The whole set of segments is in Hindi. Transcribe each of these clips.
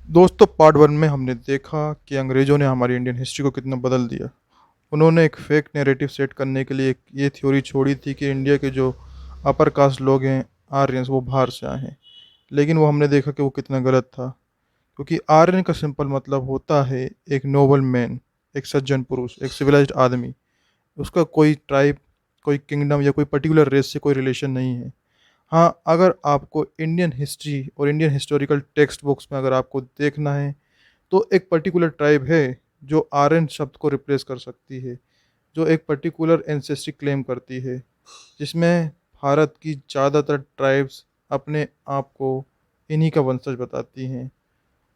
दोस्तों, पार्ट वन में हमने देखा कि अंग्रेज़ों ने हमारी इंडियन हिस्ट्री को कितना बदल दिया। उन्होंने एक फेक नैरेटिव सेट करने के लिए एक ये थ्योरी छोड़ी थी कि इंडिया के जो अपर कास्ट लोग हैं, आर्यंस, वो बाहर से आए हैं। लेकिन वो हमने देखा कि वो कितना गलत था, क्योंकि आर्यन का सिंपल मतलब होता है एक नोबल मैन, एक सज्जन पुरुष, एक सिविलाइज्ड आदमी। उसका कोई ट्राइब, कोई किंगडम या कोई पर्टिकुलर रेस से कोई रिलेशन नहीं है। हाँ, अगर आपको इंडियन हिस्ट्री और इंडियन हिस्टोरिकल टेक्स्ट बुक्स में अगर आपको देखना है, तो एक पर्टिकुलर ट्राइब है जो आर्यन शब्द को रिप्लेस कर सकती है, जो एक पर्टिकुलर एंसेस्ट्री क्लेम करती है, जिसमें भारत की ज़्यादातर ट्राइब्स अपने आप को इन्हीं का वंशज बताती हैं।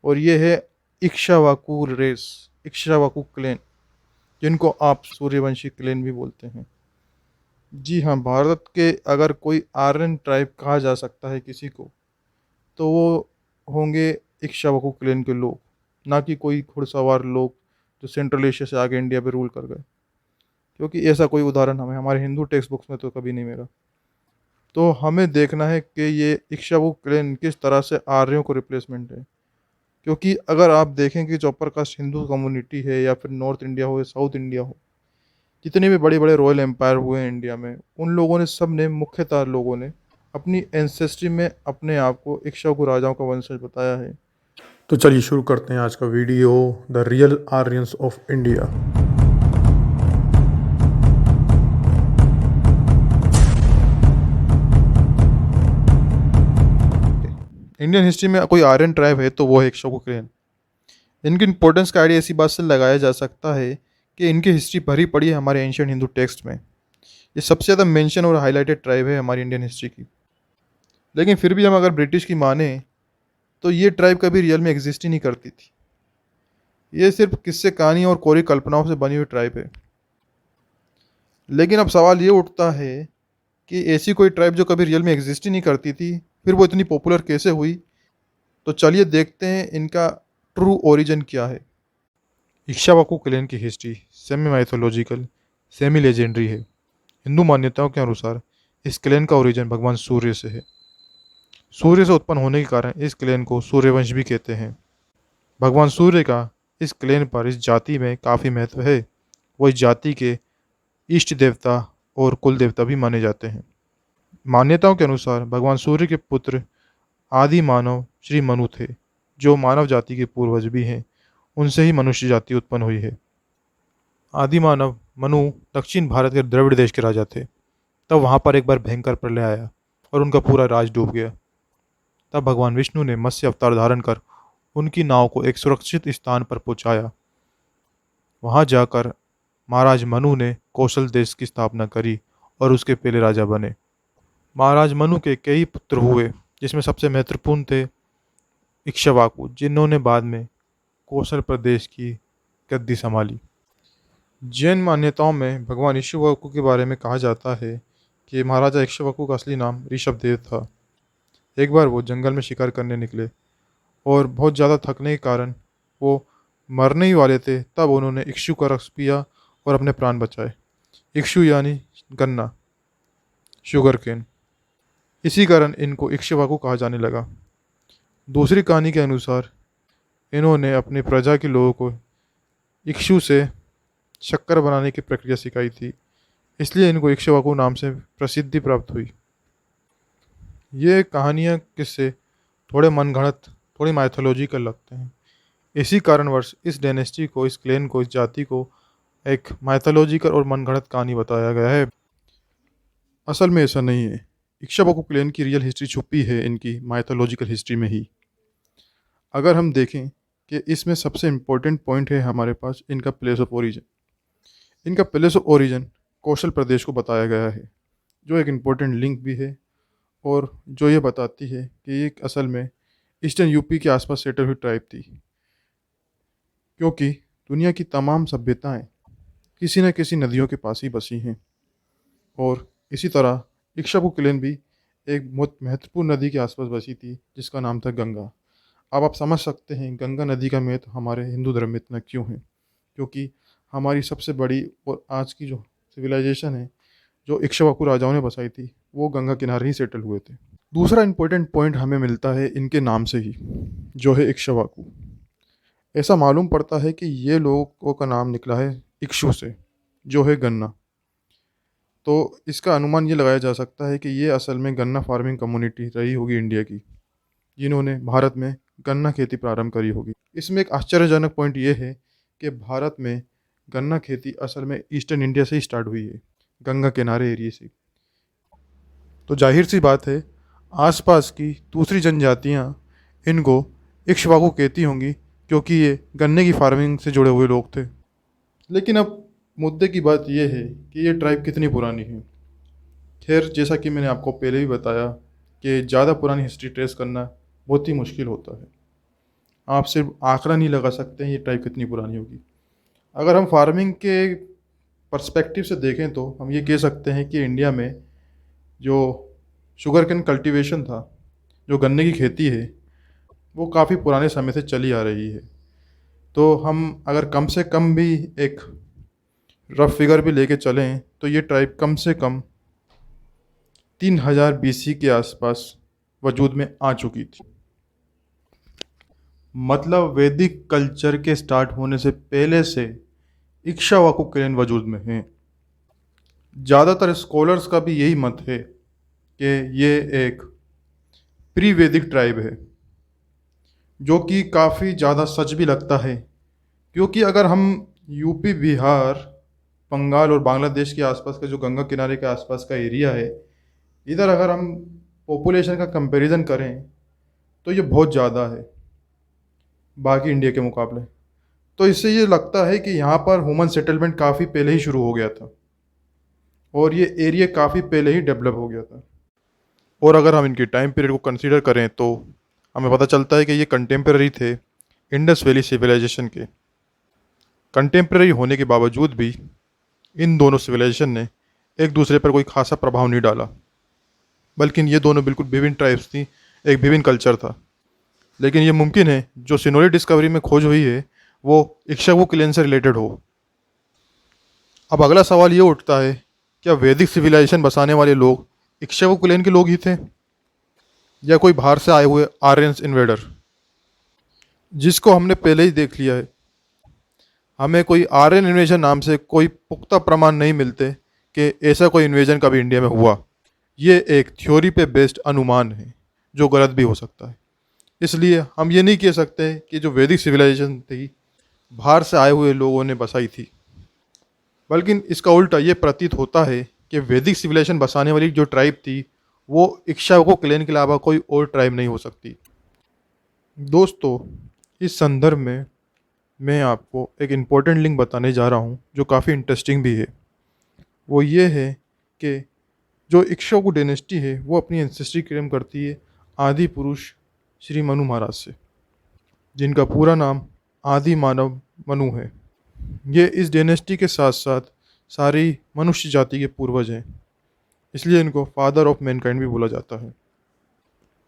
और ये है इक्ष्वाकु रेस, इक्ष्वाकु क्लैन, जिनको आप सूर्यवंशी क्लैन भी बोलते हैं। जी हाँ, भारत के अगर कोई आर्यन ट्राइब कहा जा सकता है किसी को, तो वो होंगे इक्ष्वाकु क्लैन के लोग, ना कि कोई घुड़सवार लोग जो सेंट्रल एशिया से आके इंडिया पे रूल कर गए। क्योंकि ऐसा कोई उदाहरण हमें हमारे हिंदू टेक्स्ट बुक्स में तो कभी नहीं मिला। तो हमें देखना है कि ये इक्ष्वाकु क्लैन किस तरह से आर्यों को रिप्लेसमेंट है। क्योंकि अगर आप देखें कि जो अपर कास्ट हिंदू कम्युनिटी है, या फिर नॉर्थ इंडिया हो या साउथ इंडिया हो, जितने भी बड़े बड़े रॉयल एम्पायर हुए हैं इंडिया में, उन लोगों ने, सब ने, मुख्यतः लोगों ने अपनी एंसेस्ट्री में अपने आप को इक्ष्वाकु राजाओं का वंशज बताया है। तो चलिए शुरू करते हैं आज का video, the real Aryans of India. Indian history में कोई आर्यन ट्राइब है तो वो है इक्ष्वाकु क्लैन। इनकी इंपॉर्टेंस का आइडिया इसी बात से लगाया जा सकता है कि इनकी हिस्ट्री भरी पड़ी है हमारे एंशियंट हिंदू टेक्स्ट में। ये सबसे ज़्यादा मेंशन और हाईलाइटेड ट्राइब है हमारी इंडियन हिस्ट्री की। लेकिन फिर भी हम अगर ब्रिटिश की माने, तो ये ट्राइब कभी रियल में एग्जिस्ट ही नहीं करती थी। ये सिर्फ किस्से, कहानी और कोरी कल्पनाओं से बनी हुई ट्राइब है। लेकिन अब सवाल ये उठता है कि ऐसी कोई ट्राइब जो कभी रियल में एग्जिस्ट ही नहीं करती थी, फिर वो इतनी पॉपुलर कैसे हुई। तो चलिए देखते हैं इनका ट्रू ओरिजिन क्या है। इक्ष्वाकु क्लैन की history semi mythological, semi legendary है। हिंदू मान्यताओं के अनुसार इस क्लैन का ओरिजिन भगवान सूर्य से है। सूर्य से उत्पन्न होने के कारण इस क्लैन को सूर्यवंश भी कहते हैं। भगवान सूर्य का इस क्लैन पर, इस जाति में काफ़ी महत्व है। वो इस जाति के इष्ट देवता और कुल देवता भी माने जाते हैं। मान्यताओं के अनुसार भगवान सूर्य के पुत्र आदि मानव श्री मनु थे, जो मानव जाति के पूर्वज भी हैं। उनसे ही मनुष्य जाति उत्पन्न हुई है। आदि मानव मनु दक्षिण भारत के द्रविड़ देश के राजा थे। तब वहाँ पर एक बार भयंकर प्रलय आया और उनका पूरा राज डूब गया। तब भगवान विष्णु ने मत्स्य अवतार धारण कर उनकी नाव को एक सुरक्षित स्थान पर पहुंचाया। वहां जाकर महाराज मनु ने कौशल देश की स्थापना करी और उसके पहले राजा बने। महाराज मनु के कई पुत्र हुए, जिसमें सबसे महत्वपूर्ण थे इक्ष्वाकु, जिन्होंने बाद में कौशल प्रदेश की गद्दी संभाली। जैन मान्यताओं में भगवान इक्ष्वाकु के बारे में कहा जाता है कि महाराजा इक्ष्वाकु का असली नाम ऋषभदेव था। एक बार वो जंगल में शिकार करने निकले और बहुत ज़्यादा थकने के कारण वो मरने ही वाले थे। तब उन्होंने इक्षु का रस पिया और अपने प्राण बचाए। इक्षु यानी गन्ना, शुगर केन। इसी कारण इनको इक्ष्वाकु कहा जाने लगा। दूसरी कहानी के अनुसार इन्होंने अपनी प्रजा के लोगों को इक्षु से शक्कर बनाने की प्रक्रिया सिखाई थी, इसलिए इनको इक्ष्वाकु नाम से प्रसिद्धि प्राप्त हुई। ये कहानियाँ, किससे, थोड़े मनगढ़ंत, थोड़ी माइथोलॉजिकल लगते हैं। इसी कारणवश इस डायनेस्टी को, इस क्लेन को, इस जाति को एक माइथोलॉजिकल और मनगढ़ंत कहानी बताया गया है। असल में ऐसा नहीं है। इक्ष्वाकु क्लेन की रियल हिस्ट्री छुपी है इनकी माइथोलॉजिकल हिस्ट्री में ही। अगर हम देखें कि इसमें सबसे इम्पोर्टेंट पॉइंट है हमारे पास इनका प्लेस ऑफ ओरिजिन। इनका प्लेस ऑफ ओरिजिन कौशल प्रदेश को बताया गया है, जो एक इम्पोर्टेंट लिंक भी है, और जो ये बताती है कि ये असल में ईस्टर्न यूपी के आसपास सेटल हुई ट्राइब थी। क्योंकि दुनिया की तमाम सभ्यताएं किसी न किसी नदियों के पास ही बसी हैं, और इसी तरह इक्ष्वाकु क्लैन भी एक बहुत महत्वपूर्ण नदी के आसपास बसी थी, जिसका नाम था गंगा। अब आप समझ सकते हैं गंगा नदी का महत्व हमारे हिंदू धर्म में इतना क्यों है। क्योंकि हमारी सबसे बड़ी और आज की जो सिविलाइजेशन है, जो इक्ष्वाकु राजाओं ने बसाई थी, वो गंगा किनारे ही सेटल हुए थे। दूसरा इंपॉर्टेंट पॉइंट हमें मिलता है इनके नाम से ही, जो है इक्ष्वाकु। ऐसा मालूम पड़ता है कि ये लोगों का नाम निकला है इक्ष्वाकु से, जो है गन्ना। तो इसका अनुमान ये लगाया जा सकता है कि ये असल में गन्ना फार्मिंग कम्युनिटी रही होगी इंडिया की, जिन्होंने भारत में गन्ना खेती प्रारंभ करी होगी। इसमें एक आश्चर्यजनक पॉइंट ये है कि भारत में गन्ना खेती असल में ईस्टर्न इंडिया से ही स्टार्ट हुई है, गंगा किनारे एरिया से। तो जाहिर सी बात है, आसपास की दूसरी जनजातियाँ इनको इक्ष्वाकु कहती होंगी, क्योंकि ये गन्ने की फार्मिंग से जुड़े हुए लोग थे। लेकिन अब मुद्दे की बात यह है कि ये ट्राइब कितनी पुरानी है। खैर, जैसा कि मैंने आपको पहले भी बताया कि ज़्यादा पुरानी हिस्ट्री ट्रेस करना बहुत ही मुश्किल होता है। आप सिर्फ आंकड़ा नहीं लगा सकते हैं ये ट्राइब कितनी पुरानी होगी। अगर हम फार्मिंग के पर्सपेक्टिव से देखें तो हम ये कह सकते हैं कि इंडिया में जो शुगर कैन कल्टीवेशन था, जो गन्ने की खेती है, वो काफ़ी पुराने समय से चली आ रही है। तो हम अगर कम से कम भी एक रफ फिगर भी लेके चलें तो ये ट्राइब कम से कम 3000 BC के आसपास वजूद में आ चुकी थी। मतलब वैदिक कल्चर के स्टार्ट होने से पहले से इक्ष्वाकु क्लैन वजूद में हैं। ज़्यादातर स्कॉलर्स का भी यही मत है कि ये एक प्री वैदिक ट्राइब है, जो कि काफ़ी ज़्यादा सच भी लगता है। क्योंकि अगर हम यूपी, बिहार, बंगाल और बांग्लादेश के आसपास का जो गंगा किनारे के आसपास का एरिया है, इधर अगर हम पॉपुलेशन का कंपैरिजन करें तो ये बहुत ज़्यादा है बाकी इंडिया के मुकाबले। तो इससे ये लगता है कि यहाँ पर ह्यूमन सेटलमेंट काफ़ी पहले ही शुरू हो गया था और ये एरिया काफ़ी पहले ही डेवलप हो गया था। और अगर हम इनके टाइम पीरियड को कंसीडर करें तो हमें पता चलता है कि ये कंटेम्प्रेरी थे इंडस वैली सिविलाइजेशन के। कंटेम्प्रेरी होने के बावजूद भी इन दोनों सिविलाइजेशन ने एक दूसरे पर कोई खासा प्रभाव नहीं डाला, बल्कि ये दोनों बिल्कुल विभिन्न ट्राइब्स थी, एक विभिन्न कल्चर था। लेकिन ये मुमकिन है जो सिनोली डिस्कवरी में खोज हुई है वो इक्ष्वाकु क्लैन से रिलेटेड हो। अब अगला सवाल ये उठता है, क्या वैदिक सिविलाइजेशन बसाने वाले लोग इक्ष्वाकु क्लैन के लोग ही थे या कोई बाहर से आए हुए आर्यंस इन्वेडर, जिसको हमने पहले ही देख लिया है। हमें कोई आर्यन इन्वेजन नाम से कोई पुख्ता प्रमाण नहीं मिलते कि ऐसा कोई इन्वेजन कभी इंडिया में हुआ। ये एक थ्योरी पे बेस्ड अनुमान है जो गलत भी हो सकता है। इसलिए हम ये नहीं कह सकते कि जो वैदिक सिविलाइजेशन थी बाहर से आए हुए लोगों ने बसाई थी, बल्कि इसका उल्टा ये प्रतीत होता है कि वैदिक सिविलाइजेशन बसाने वाली जो ट्राइब थी वो इक्ष्वाकु क्लैन के अलावा कोई और ट्राइब नहीं हो सकती। दोस्तों, इस संदर्भ में मैं आपको एक इम्पोर्टेंट लिंक बताने जा रहा हूँ जो काफ़ी इंटरेस्टिंग भी है। वो ये है कि जो इक्ष्वाकु डायनेस्टी है वो अपनी एंसेस्ट्री क्लेम करती है आदि पुरुष श्री मनु महाराज से, जिनका पूरा नाम आदि मानव मनु है। ये इस डायनेस्टी के साथ साथ सारी मनुष्य जाति के पूर्वज हैं, इसलिए इनको फादर ऑफ मैनकाइंड भी बोला जाता है।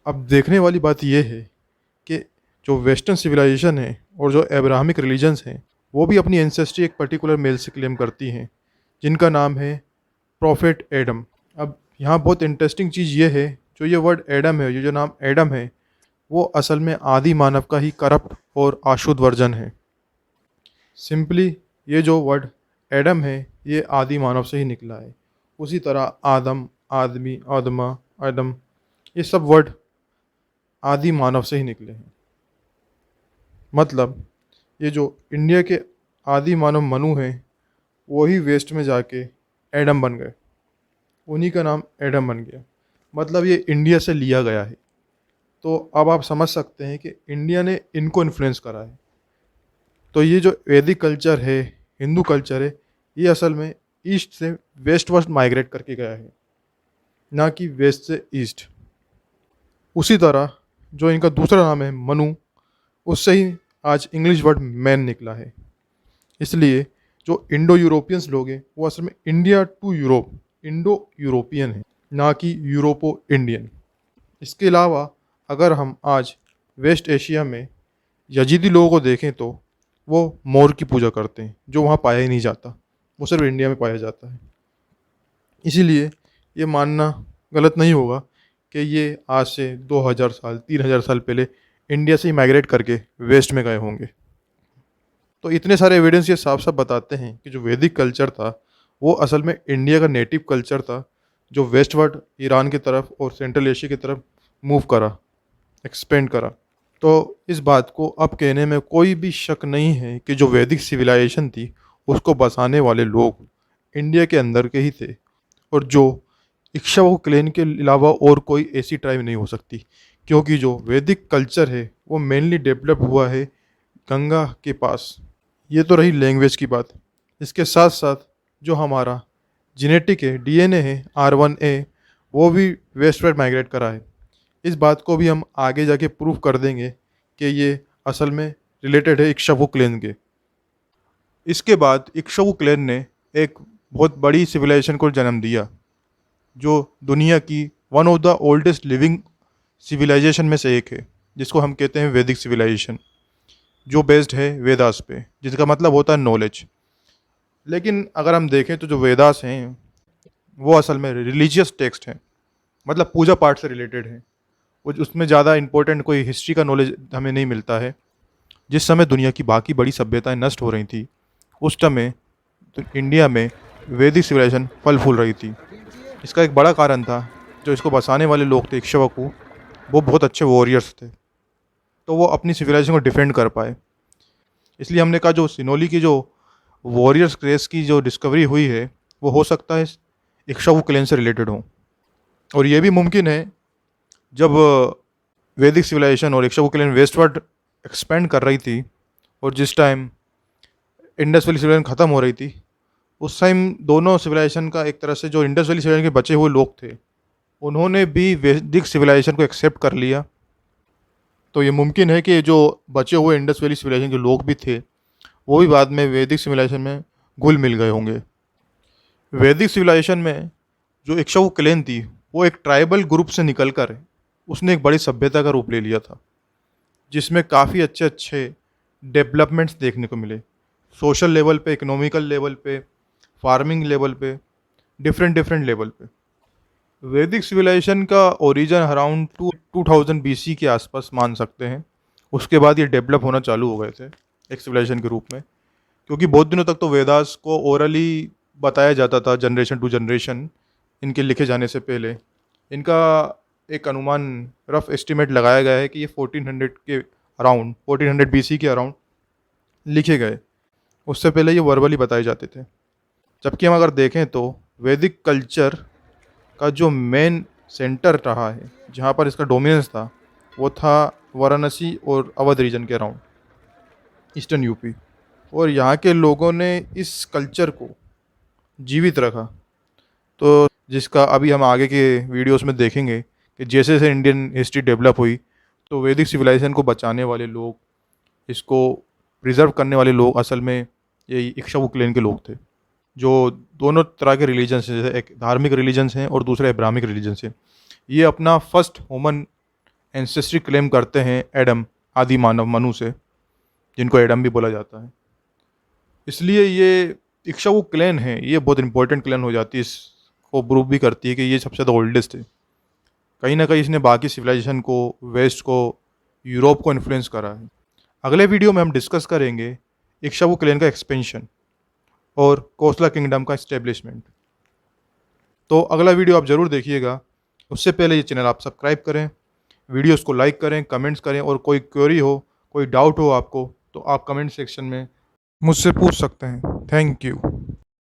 अब देखने वाली बात यह है कि जो वेस्टर्न सिविलाइजेशन है और जो एब्राहमिक रिलीजन्स हैं वो भी अपनी एंसेस्ट्री एक पर्टिकुलर मेल से क्लेम करती हैं, जिनका नाम है प्रॉफेट एडम। अब यहाँ बहुत इंटरेस्टिंग चीज़ ये है, जो ये वर्ड एडम है, ये जो नाम एडम है, वो असल में आदि मानव का ही करप्ट और आशुद्ध वर्जन है। सिंपली ये जो वर्ड एडम है ये आदि मानव से ही निकला है। उसी तरह आदम, आदमी, आदमा, एडम, ये सब वर्ड आदि मानव से ही निकले हैं। मतलब ये जो इंडिया के आदि मानव मनु हैं वही वेस्ट में जाके एडम बन गए, उन्हीं का नाम एडम बन गया। मतलब ये इंडिया से लिया गया है। तो अब आप समझ सकते हैं कि इंडिया ने इनको इन्फ्लुएंस करा है। तो ये जो वैदिक कल्चर है, हिंदू कल्चर है, ये असल में ईस्ट से वेस्ट वर्ड माइग्रेट करके गया है, ना कि वेस्ट से ईस्ट। उसी तरह जो इनका दूसरा नाम है मनु, उससे ही आज इंग्लिश वर्ड मैन निकला है। इसलिए जो इंडो यूरोपियंस लोग हैं वो असल में India to Europe, Indo European है, ना कि यूरोपो इंडियन। इसके अलावा अगर हम आज वेस्ट एशिया में यजीदी लोगों को देखें तो वो मोर की पूजा करते हैं, जो वहाँ पाया ही नहीं जाता, वो सिर्फ इंडिया में पाया जाता है। इसीलिए ये मानना गलत नहीं होगा कि ये आज से 2000 साल, 3000 साल पहले इंडिया से ही माइग्रेट करके वेस्ट में गए होंगे। तो इतने सारे एविडेंस ये साफ साफ बताते हैं कि जो वैदिक कल्चर था वो असल में इंडिया का नेटिव कल्चर था, जो वेस्टवर्ड ईरान की तरफ और सेंट्रल एशिया की तरफ मूव करा, एक्सपेंड करा। तो इस बात को अब कहने में कोई भी शक नहीं है कि जो वैदिक सिविलाइजेशन थी उसको बसाने वाले लोग इंडिया के अंदर के ही थे, और जो इक्ष्वाकु क्लैन के अलावा और कोई ऐसी ट्राइब नहीं हो सकती, क्योंकि जो वैदिक कल्चर है वो मेनली डेवलप हुआ है गंगा के पास। ये तो रही लैंग्वेज की बात। इसके साथ साथ जो हमारा जेनेटिक है, डीएनए है, R1A, वो भी वेस्टवर्ड माइग्रेट करा है। इस बात को भी हम आगे जाके प्रूव कर देंगे कि ये असल में रिलेटेड है इक्ष्वाकु क्लैन के। इसके बाद इक्ष्वाकु क्लैन ने एक बहुत बड़ी सिविलाइजेशन को जन्म दिया, जो दुनिया की one of the oldest living civilization में से एक है, जिसको हम कहते हैं वैदिक सिविलाइजेशन, जो बेस्ड है वेदास पे, जिसका मतलब होता है नॉलेज। लेकिन अगर हम देखें तो जो वेदास हैं वो असल में रिलीजियस टेक्स्ट हैं, मतलब पूजा पाठ से रिलेटेड हैं। वो उसमें ज़्यादा इंपॉर्टेंट कोई हिस्ट्री का नॉलेज हमें नहीं मिलता है। जिस समय दुनिया की बाकी बड़ी सभ्यताएं नष्ट हो रही थी, उस समय तो इंडिया में वैदिक सिविलाइजेशन फल फूल रही थी। इसका एक बड़ा कारण था, जो इसको बसाने वाले लोग थे इक्ष्वाकु, वो बहुत अच्छे वॉरियर्स थे, तो वो अपनी सिविलाइजेशन को डिफेंड कर पाए। इसलिए हमने कहा जो सिनोली की जो वॉरियर्स क्रेस की जो डिस्कवरी हुई है वो हो सकता है इक्ष्वाकु क्लैन से रिलेटेड हो। और ये भी मुमकिन है जब वैदिक सिविलाइजेशन और इक्ष्वाकु क्लैन वेस्टवर्ड एक्सपेंड कर रही थी, और जिस टाइम इंडस वैली सिविलाइजेशन ख़त्म हो रही थी, उस टाइम दोनों सिविलाइजेशन का एक तरह से जो इंडस वैली सिविलाइजेशन के बचे हुए लोग थे, उन्होंने भी वैदिक सिविलाइजेशन को एक्सेप्ट कर लिया। तो ये मुमकिन है कि जो बचे हुए इंडस वैली सिविलाइजेशन के लोग भी थे, वो भी बाद में वैदिक सिविलाइजेशन में घुल मिल गए होंगे। वैदिक सिविलाइजेशन में जो इक्ष्वाकु क्लैन थी वो एक ट्राइबल ग्रुप से निकलकर उसने एक बड़ी सभ्यता का रूप ले लिया था, जिसमें काफ़ी अच्छे अच्छे डेवलपमेंट्स देखने को मिले, सोशल लेवल पे, इकोनॉमिकल लेवल पे, फार्मिंग लेवल पे, डिफरेंट डिफरेंट लेवल पे। वैदिक सिविलाइजेशन का ओरिजिन अराउंड 2000 BC के आसपास मान सकते हैं। उसके बाद ये डेवलप होना चालू हो गए थे एक सिविलाइजेशन के रूप में, क्योंकि बहुत दिनों तक तो वेदास को ओरली बताया जाता था जनरेशन टू जनरेशन, इनके लिखे जाने से पहले। इनका एक अनुमान, रफ एस्टिमेट लगाया गया है कि ये 1400 के अराउंड, 1400 BC के अराउंड लिखे गए। उससे पहले ये वर्बली बताए जाते थे। जबकि हम अगर देखें तो वैदिक कल्चर का जो मेन सेंटर रहा है, जहाँ पर इसका डोमिनेंस था, वो था वाराणसी और अवध रीजन के अराउंड, ईस्टर्न यूपी। और यहाँ के लोगों ने इस कल्चर को जीवित रखा। तो जिसका अभी हम आगे के वीडियोस में देखेंगे कि जैसे जैसे इंडियन हिस्ट्री डेवलप हुई, तो वैदिक सिविलाइजेशन को बचाने वाले लोग, इसको प्रिजर्व करने वाले लोग असल में ये इक्ष्वाकु क्लैन के लोग थे, जो दोनों तरह के रिलीजन्स हैं, जैसे एक धार्मिक रिलीजन्स हैं और दूसरे अब्राहमिक रिलीजन्स हैं। ये अपना फर्स्ट ह्यूमन एंसेस्ट्री क्लेम करते हैं एडम, आदि मानव मनु से, जिनको एडम भी बोला जाता है। इसलिए ये इक्ष्वाकु क्लैन है, ये बहुत इंपॉर्टेंट क्लैन हो जाती है, इसको प्रूव भी करती है कि ये सबसे ज़्यादा ओल्डेस्ट है। कहीं ना कहीं इसने बाकी सिविलाइजेशन को, वेस्ट को, यूरोप को इन्फ्लुएंस करा है। अगले वीडियो में हम डिस्कस करेंगे इक्ष्वाकु क्लैन का एक्सपेंशन और कोसला किंगडम का इस्टेब्लिशमेंट। तो अगला वीडियो आप ज़रूर देखिएगा। उससे पहले ये चैनल आप सब्सक्राइब करें, वीडियोस को लाइक करें, कमेंट्स करें, और कोई क्वेरी हो, कोई डाउट हो आपको, तो आप कमेंट सेक्शन में मुझसे पूछ सकते हैं। Thank you.